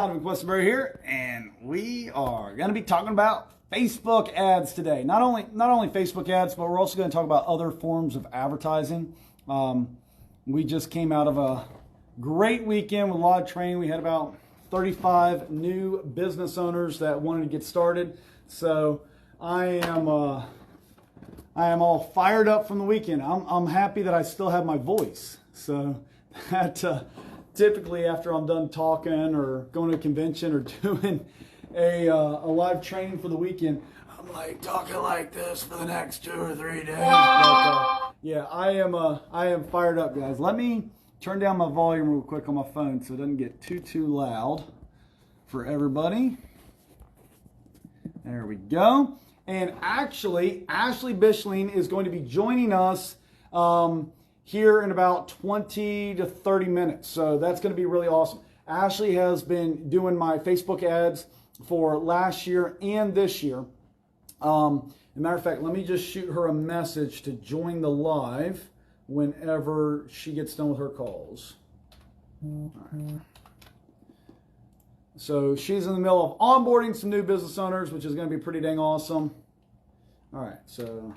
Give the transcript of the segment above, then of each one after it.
Donovan Quesenberry here, and we are going to be talking about Facebook ads today. Not only Facebook ads, but we're also going to talk about other forms of advertising. We just came out of a great weekend with a lot of training. We had about 35 new business owners that wanted to get started. So I am all fired up from the weekend. I'm happy that I still have my voice. So that typically after I'm done talking or going to a convention or doing a live training for the weekend, I'm like talking like this for the next 2 or 3 days. But, yeah, I am fired up, guys. Let me turn down my volume real quick on my phone so it doesn't get too loud for everybody. There we go. And actually, Ashley Bishling is going to be joining us here in about 20 to 30 minutes. So that's going to be really awesome. Ashley has been doing my Facebook ads for last year and this year. As a matter of fact, let me just shoot her a message to join the live whenever she gets done with her calls. All right. So she's in the middle of onboarding some new business owners, which is going to be pretty dang awesome. All right, so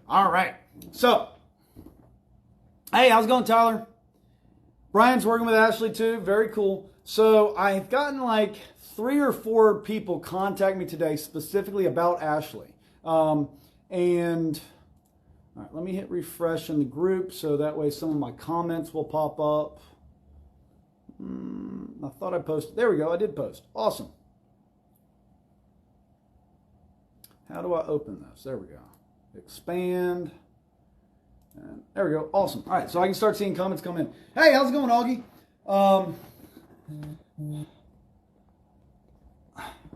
all right. So, hey, how's it going, Tyler? Brian's working with Ashley too. Very cool. So I've gotten like 3 or 4 people contact me today specifically about Ashley. And all right, let me hit refresh in the group so that way some of my comments will pop up. I thought I posted. There we go. I did post. Awesome. How do I open this? There we go. Expand. And there we go. Awesome. All right, so I can start seeing comments come in. Hey, how's it going, Augie?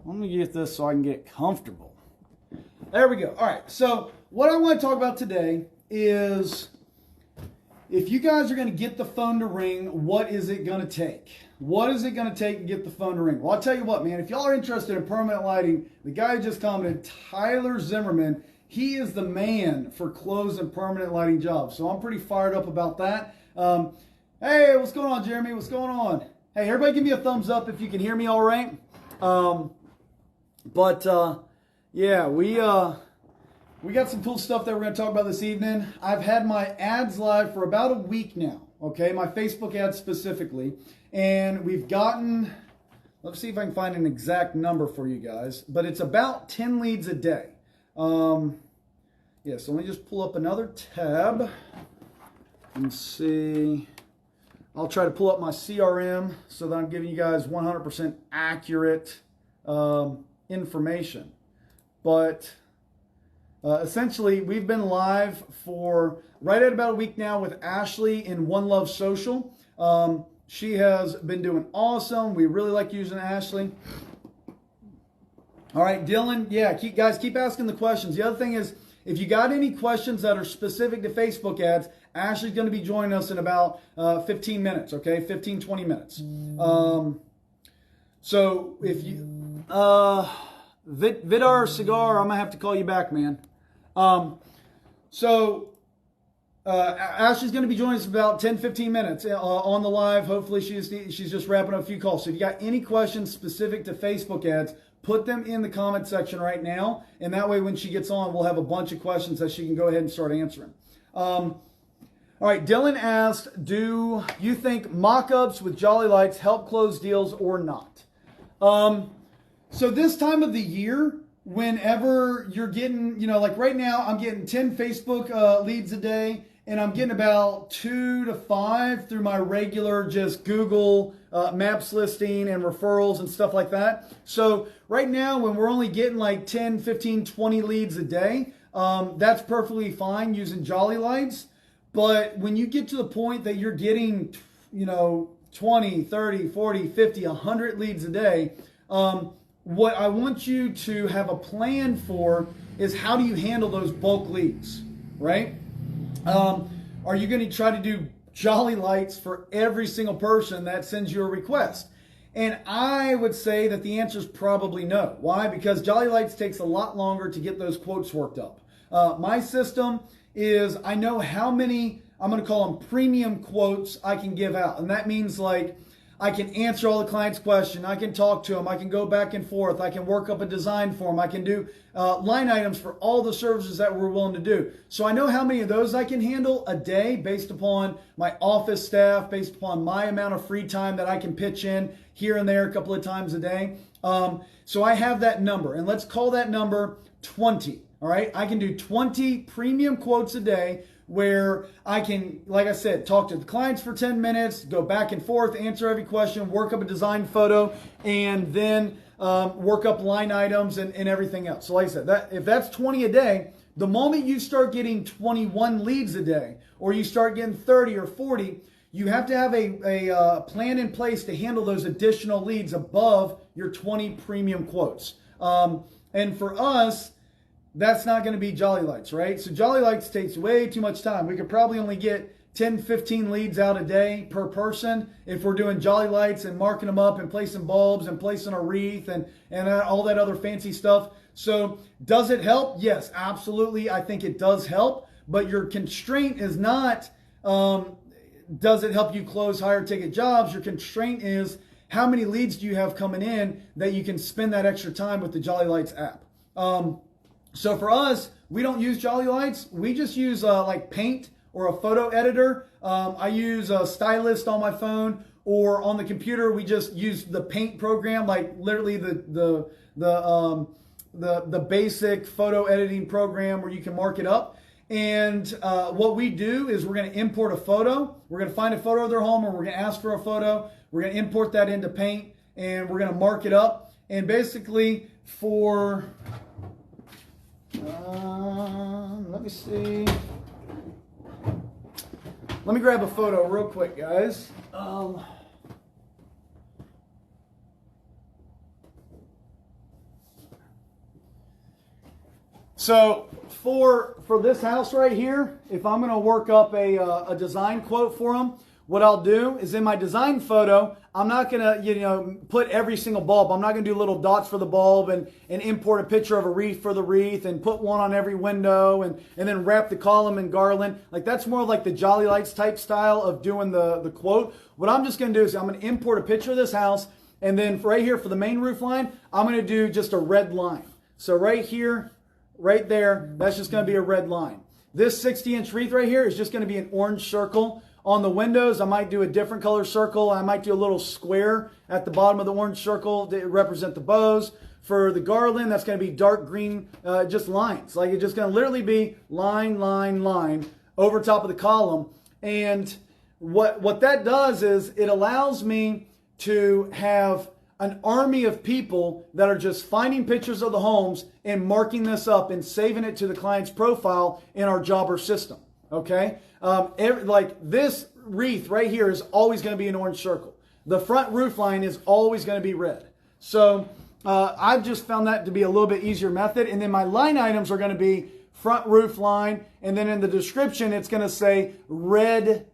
Let me get this so I can get comfortable. There we go. All right, so what I want to talk about today is if you guys are going to get the phone to ring, what is it going to take? What is it going to take to get the phone to ring? Well, I'll tell you what, man. If y'all are interested in permanent lighting, the guy who just commented, Tyler Zimmerman, he is the man for closed and permanent lighting jobs. So I'm pretty fired up about that. Hey, what's going on, Jeremy? What's going on? Hey, everybody give me a thumbs up if you can hear me all right. Yeah, we got some cool stuff that we're going to talk about this evening. I've had my ads live for about a week now, okay? My Facebook ads specifically. And we've gotten, let's see if I can find an exact number for you guys, but it's about 10 leads a day. Yeah, so let me just pull up another tab and see. I'll try to pull up my CRM so that I'm giving you guys 100% accurate information. But essentially, we've been live for right at about a week now with Ashley in One Love Social. She has been doing awesome. We really like using Ashley. All right, Dylan, yeah, guys, keep asking the questions. The other thing is, if you got any questions that are specific to Facebook ads, Ashley's going to be joining us in about 15 minutes, okay? 15, 20 minutes. So if you, Vidar Cigar, I'm going to have to call you back, man. Ashley's going to be joining us in about 10, 15 minutes on the live. Hopefully she's just wrapping up a few calls. So if you got any questions specific to Facebook ads, put them in the comment section right now, and that way when she gets on, we'll have a bunch of questions that she can go ahead and start answering. All right, Dylan asked, do you think mock-ups with Jolly Lights help close deals or not? So this time of the year, whenever you're getting, like right now, I'm getting 10 Facebook leads a day, and I'm getting about 2 to 5 through my regular just Google Maps listing and referrals and stuff like that. So right now, when we're only getting like 10, 15, 20 leads a day, that's perfectly fine using Jolly Lights. But when you get to the point that you're getting, 20, 30, 40, 50, 100 leads a day, what I want you to have a plan for is how do you handle those bulk leads, right? Are you going to try to do Jolly Lights for every single person that sends you a request? And I would say that the answer is probably no. Why? Because Jolly Lights takes a lot longer to get those quotes worked up. My system is, I know how many, I'm going to call them premium quotes I can give out. And that means like I can answer all the client's questions. I can talk to them. I can go back and forth. I can work up a design for them. I can do line items for all the services that we're willing to do. So I know how many of those I can handle a day based upon my office staff, based upon my amount of free time that I can pitch in here and there a couple of times a day. So I have that number, and let's call that number 20. All right, I can do 20 premium quotes a day where I can, like I said, talk to the clients for 10 minutes, go back and forth, answer every question, work up a design photo, and then work up line items and everything else. So like I said, if that's 20 a day, the moment you start getting 21 leads a day, or you start getting 30 or 40, you have to have a plan in place to handle those additional leads above your 20 premium quotes. And for us, that's not going to be Jolly Lights, right? So Jolly Lights takes way too much time. We could probably only get 10, 15 leads out a day per person if we're doing Jolly Lights and marking them up and placing bulbs and placing a wreath and all that other fancy stuff. So does it help? Yes, absolutely. I think it does help. But your constraint is not, does it help you close higher ticket jobs? Your constraint is how many leads do you have coming in that you can spend that extra time with the Jolly Lights app. So for us, we don't use Jolly Lights. We just use like Paint or a photo editor. I use a Stylist on my phone, or on the computer, we just use the Paint program, like literally the basic photo editing program where you can mark it up. And what we do is we're going to import a photo. We're going to find a photo of their home, or we're going to ask for a photo. We're going to import that into Paint, and we're going to mark it up. And basically for... let me see. Let me grab a photo real quick, guys. So for this house right here, if I'm going to work up a design quote for them, what I'll do is in my design photo, I'm not going to, put every single bulb. I'm not going to do little dots for the bulb and import a picture of a wreath for the wreath and put one on every window and then wrap the column in garland. Like that's more like the Jolly Lights type style of doing the quote. What I'm just going to do is I'm going to import a picture of this house, and then right here for the main roof line, I'm going to do just a red line. So right here, right there, that's just going to be a red line. This 60-inch wreath right here is just going to be an orange circle. On the windows, I might do a different color circle. I might do a little square at the bottom of the orange circle to represent the bows. For the garland, that's going to be dark green, just lines. Like it's just going to literally be line, line, line over top of the column. And what that does is it allows me to have an army of people that are just finding pictures of the homes and marking this up and saving it to the client's profile in our jobber system. Okay? Like this wreath right here is always going to be an orange circle. The front roof line is always going to be red. So I've just found that to be a little bit easier method. And then my line items are going to be front roof line. And then in the description, it's going to say red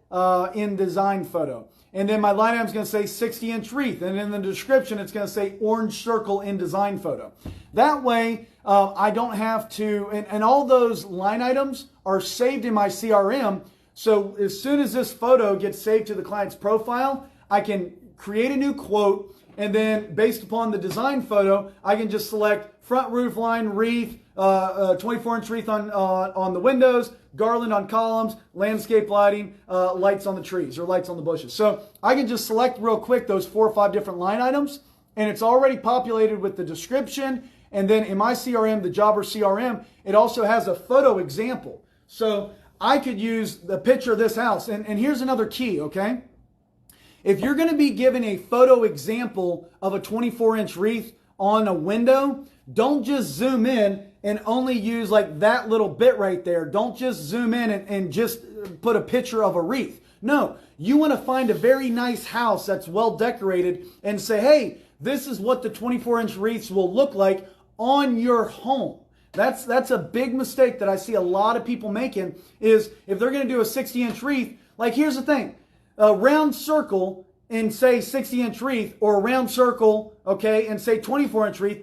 in design photo. And then my line item is going to say 60-inch wreath. And in the description, it's going to say orange circle in design photo. That way, I don't have to, and all those line items are saved in my CRM. So as soon as this photo gets saved to the client's profile, I can create a new quote. And then based upon the design photo, I can just select front roof line, wreath, 24-inch wreath on the windows, garland on columns, landscape lighting, lights on the trees or lights on the bushes. So I can just select real quick those 4 or 5 different line items, and it's already populated with the description. And then in my CRM, the Jobber CRM, it also has a photo example. So I could use the picture of this house. And here's another key, okay? If you're going to be given a photo example of a 24-inch wreath on a window, don't just zoom in and only use like that little bit right there. Don't just zoom in and just put a picture of a wreath. No, you want to find a very nice house that's well decorated and say, hey, this is what the 24-inch wreaths will look like on your home. That's a big mistake that I see a lot of people making, is if they're going to do a 60-inch wreath, like here's the thing. a round circle and say 60-inch wreath, or a round circle, okay, and say 24-inch wreath,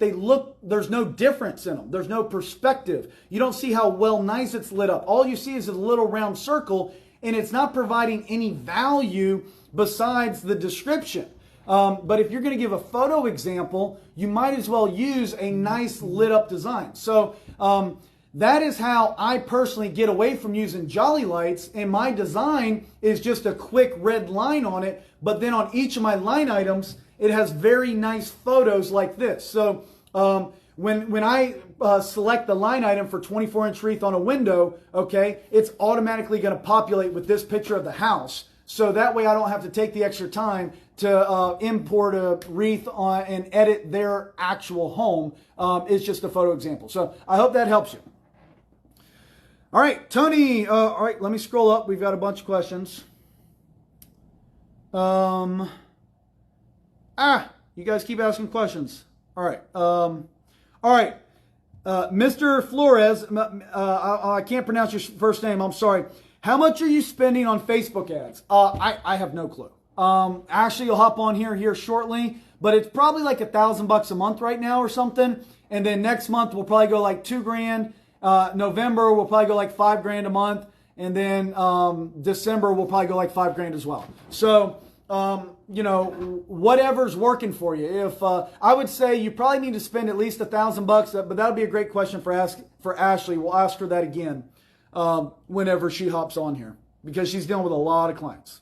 there's no difference in them. There's no perspective. You don't see how well nice it's lit up. All you see is a little round circle, and it's not providing any value besides the description. But if you're going to give a photo example, you might as well use a nice lit up design. So that is how I personally get away from using jolly lights, and my design is just a quick red line on it, but then on each of my line items, it has very nice photos like this. So when I select the line item for 24-inch wreath on a window, okay, it's automatically going to populate with this picture of the house. So that way I don't have to take the extra time to import a wreath and edit their actual home. It's just a photo example. So I hope that helps you. All right, Tony. All right, let me scroll up. We've got a bunch of questions. You guys keep asking questions. All right. Mr. Flores, I can't pronounce your first name. I'm sorry. How much are you spending on Facebook ads? I have no clue. Ashley will hop on here shortly, but it's probably like $1,000 a month right now or something. And then next month we'll probably go like $2,000. November we'll probably go like $5,000 a month, and then December we'll probably go like $5,000 as well. So whatever's working for you. If I would say you probably need to spend at least $1,000, but that would be a great question for Ashley. We'll ask her that again whenever she hops on here, because she's dealing with a lot of clients.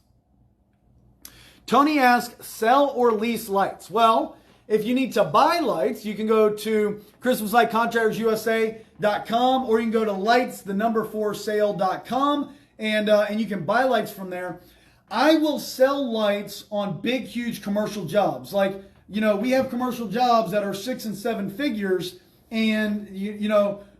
Tony asks, sell or lease lights? Well, if you need to buy lights, you can go to ChristmasLightContractorsUSA.com, or you can go to lights4sale.com, and you can buy lights from there. I will sell lights on big, huge commercial jobs. Like, we have commercial jobs that are 6 and 7 figures, and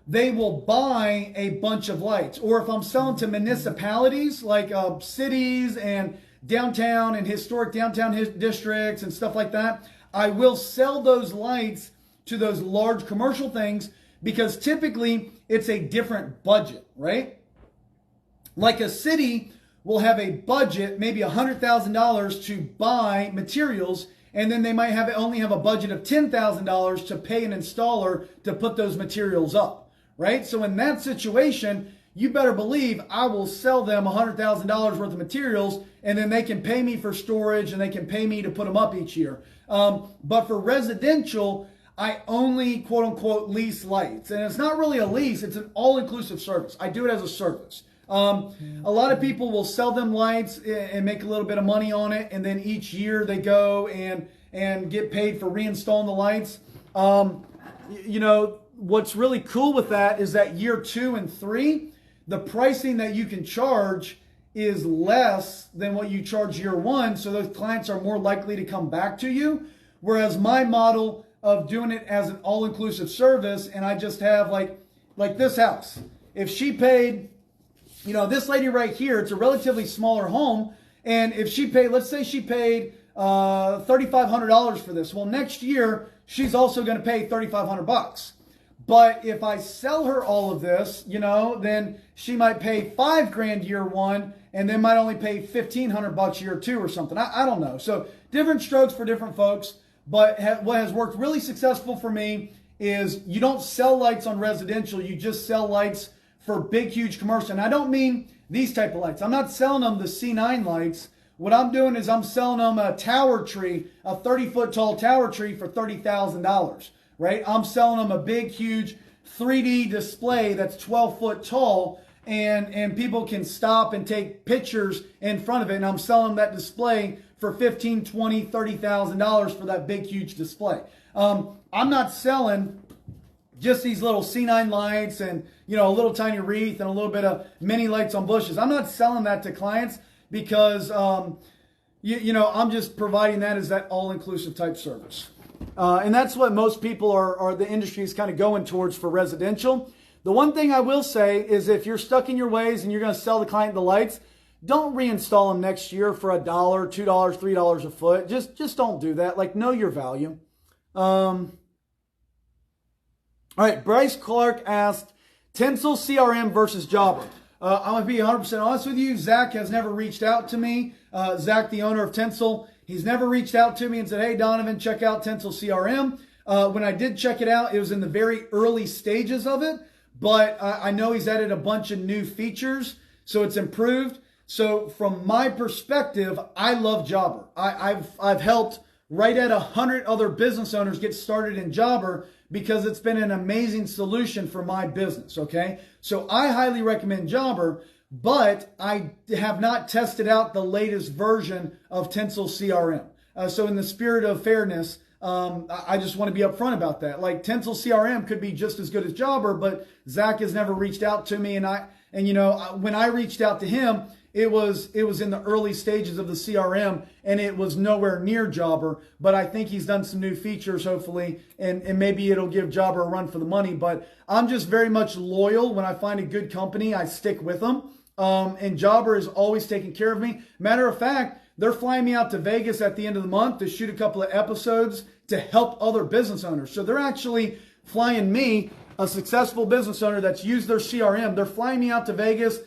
they will buy a bunch of lights. Or if I'm selling to municipalities like cities and downtown and historic downtown districts and stuff like that, I will sell those lights to those large commercial things, because typically it's a different budget, right? Like a city will have a budget, maybe $100,000 to buy materials, and then they might only have a budget of $10,000 to pay an installer to put those materials up, right? So in that situation, you better believe I will sell them $100,000 worth of materials, and then they can pay me for storage and they can pay me to put them up each year. But for residential, I only quote unquote lease lights. And it's not really a lease, it's an all-inclusive service. I do it as a service. A lot of people will sell them lights and make a little bit of money on it, and then each year they go and get paid for reinstalling the lights. What's really cool with that is that year 2 and 3, the pricing that you can charge is less than what you charge year 1, so those clients are more likely to come back to you. Whereas my model of doing it as an all-inclusive service, and I just have like this house. If she paid, this lady right here, it's a relatively smaller home, and if she paid, let's say she paid $3,500 for this. Well, next year she's also going to pay $3,500. But if I sell her all of this, then she might pay $5,000 year 1, and then might only pay $1,500 year 2 or something. I don't know. So different strokes for different folks. But what has worked really successful for me is you don't sell lights on residential. You just sell lights for big, huge commercial. And I don't mean these type of lights. I'm not selling them the C9 lights. What I'm doing is I'm selling them a tower tree, a 30-foot tall tower tree for $30,000. Right? I'm selling them a big, huge 3D display that's 12 foot tall, and people can stop and take pictures in front of it. And I'm selling them that display for $15,000, $20,000, $30,000 for that big, huge display. I'm not selling just these little C9 lights and, a little tiny wreath and a little bit of mini lights on bushes. I'm not selling that to clients because, I'm just providing that as that all-inclusive type service. And that's what most people the industry is kind of going towards for residential. The one thing I will say is if you're stuck in your ways and you're going to sell the client the lights, don't reinstall them next year for $1, $2, $3 a foot. Just don't do that. Know your value. All right, Bryce Clark asked, Tinsel CRM versus Jobber. I'm going to be 100% honest with you. Zach has never reached out to me Zach, the owner of Tinsel, he's never reached out to me and said, hey, Donovan, check out Tinsel CRM. When I did check it out, it was in the very early stages of it, but I know he's added a bunch of new features, so it's improved. So from my perspective, I love Jobber. I've helped right at 100 other business owners get started in Jobber because it's been an amazing solution for my business, okay? So I highly recommend Jobber, but I have not tested out the latest version of Tinsel CRM. So in the spirit of fairness, I just want to be upfront about that. Like Tinsel CRM could be just as good as Jobber, but Zach has never reached out to me, and you know, when I reached out to him, it was in the early stages of the CRM, and it was nowhere near Jobber. But I think he's done some new features, hopefully, and maybe it'll give Jobber a run for the money. But I'm just very much loyal. When I find a good company, I stick with them. And Jobber is always taking care of me. Matter of fact, they're flying me out to Vegas at the end of the month to shoot a couple of episodes to help other business owners. So they're actually flying me, a successful business owner that's used their CRM. They're flying me out to Vegas,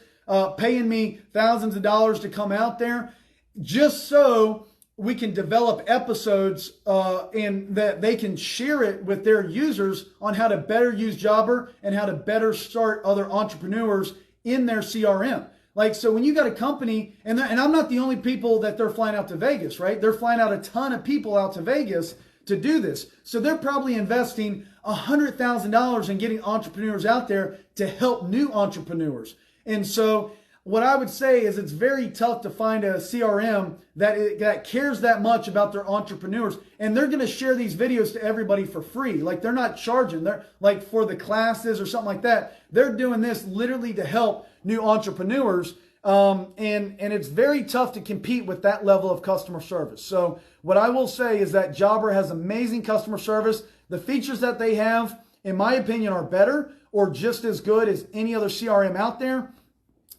paying me thousands of dollars to come out there just so we can develop episodes and that they can share it with their users on how to better use Jobber and how to better start other entrepreneurs in their CRM. Like, so when you got a company, and I'm not the only people that they're flying out to Vegas, right? They're flying out a ton of people out to Vegas to do this. So they're probably investing $100,000 in getting entrepreneurs out there to help new entrepreneurs. And so what I would say is it's very tough to find a CRM that cares that much about their entrepreneurs. And they're going to share these videos to everybody for free. Like, they're not charging. They're like for the classes or something like that. They're doing this literally to help new entrepreneurs. And it's very tough to compete with that level of customer service. So what I will say is that Jobber has amazing customer service. The features that they have, in my opinion, are better or just as good as any other CRM out there.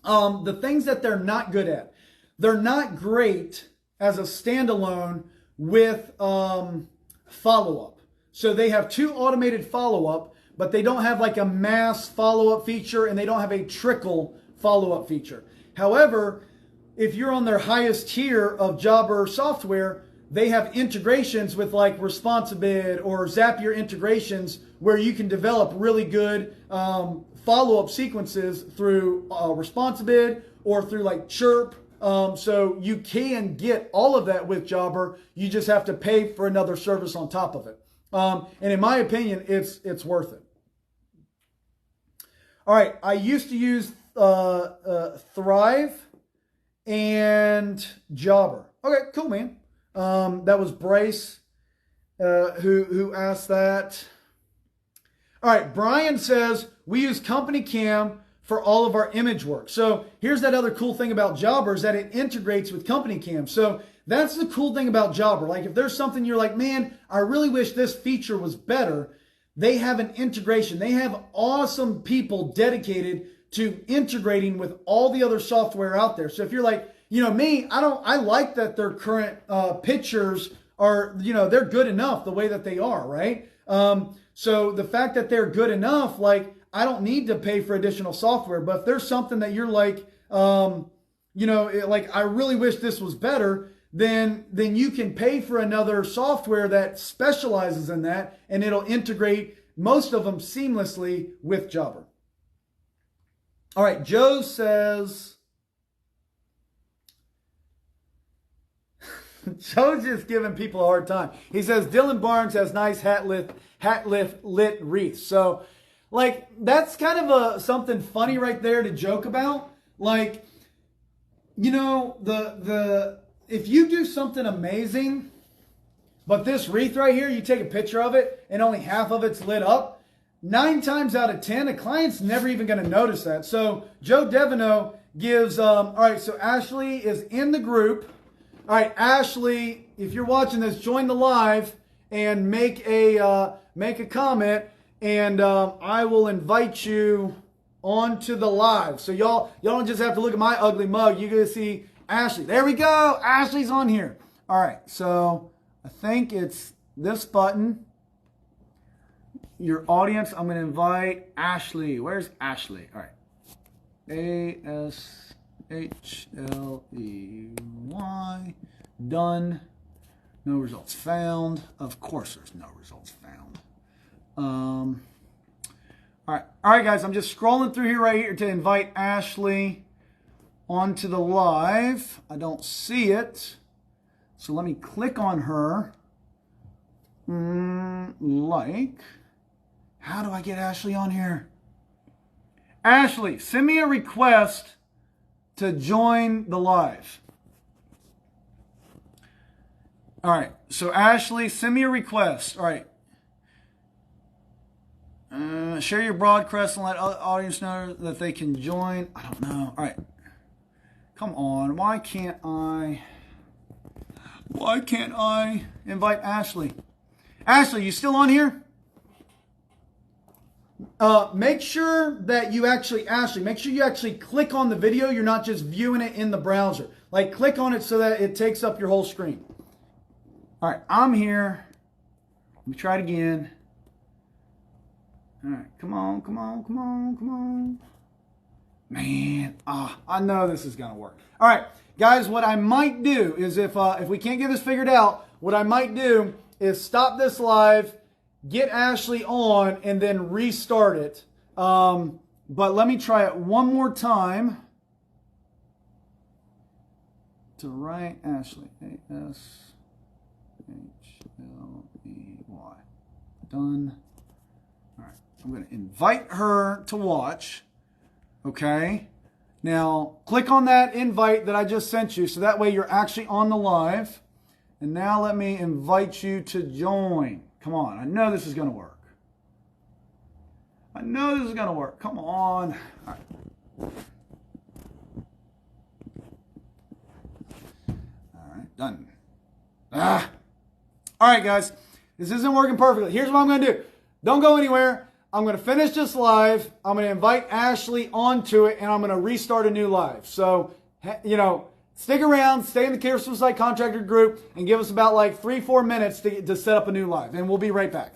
The things that they're not good at, they're not great as a standalone with follow-up. So they have 2 automated follow-up, but they don't have like a mass follow-up feature, and they don't have a trickle follow-up feature. However, if you're on their highest tier of Jobber software, they have integrations with like Responsibid or Zapier integrations where you can develop really good follow-up sequences through Responsibid or through like Chirp. So you can get all of that with Jobber. You just have to pay for another service on top of it. And in my opinion, it's worth it. All right, I used to use Thrive and Jobber. Okay, cool, man. That was Bryce who asked that. All right, Brian says, we use Company Cam for all of our image work. So here's that other cool thing about Jobber is that it integrates with Company Cam. So that's the cool thing about Jobber. Like, if there's something you're like, man, I really wish this feature was better, they have an integration. They have awesome people dedicated to integrating with all the other software out there. So if you're like, you know, me, I like that their current pictures are, you know, they're good enough the way that they are, right? So the fact that they're good enough, like, I don't need to pay for additional software. But if there's something that you're like, you know, like, I really wish this was better, then you can pay for another software that specializes in that, and it'll integrate most of them seamlessly with Jobber. All right, Joe says, Joe's just giving people a hard time. He says, Dylan Barnes has nice hat lit wreaths. So, like, that's kind of something funny right there to joke about. Like, you know, if you do something amazing, but this wreath right here, you take a picture of it and only half of it's lit up, 9 times out of 10, a client's never even going to notice that. So Joe Devono gives, all right, so Ashley is in the group. All right, Ashley, if you're watching this, join the live and make a comment, and I will invite you onto the live. So y'all don't just have to look at my ugly mug. You're going to see Ashley. There we go. Ashley's on here. All right, so I think it's this button. Your audience, I'm going to invite Ashley. Where's Ashley? All right. H-L-E-Y. Done. No results found. Of course there's no results found. All right, guys, I'm just scrolling through here right here to invite Ashley onto the live. I don't see it. So let me click on her. How do I get Ashley on here? Ashley, send me a request to join the live. All right, so Ashley, send me a request. All right. Share your broadcast and let other audience know that they can join. I don't know. All right. Come on. Why can't I invite Ashley? Ashley, you still on here? Make sure that you actually, Ashley, make sure you actually click on the video. You're not just viewing it in the browser. Like, click on it so that it takes up your whole screen. All right, I'm here. Let me try it again. All right, come on. Man, I know this is going to work. All right, guys, what I might do is if we can't get this figured out, what I might do is stop this live, get Ashley on, and then restart it. But let me try it one more time. To write Ashley, A-S-H-L-E-Y. Done. All right, I'm going to invite her to watch. Okay. Now, click on that invite that I just sent you, so that way you're actually on the live. And now let me invite you to join. Come on, I know this is going to work. Come on. All right. All right, done. All right, guys. This isn't working perfectly. Here's what I'm going to do. Don't go anywhere. I'm going to finish this live. I'm going to invite Ashley onto it, and I'm going to restart a new live. So, stick around, stay in the Care Suicide Contractor group, and give us about like 3-4 minutes to set up a new live. And we'll be right back.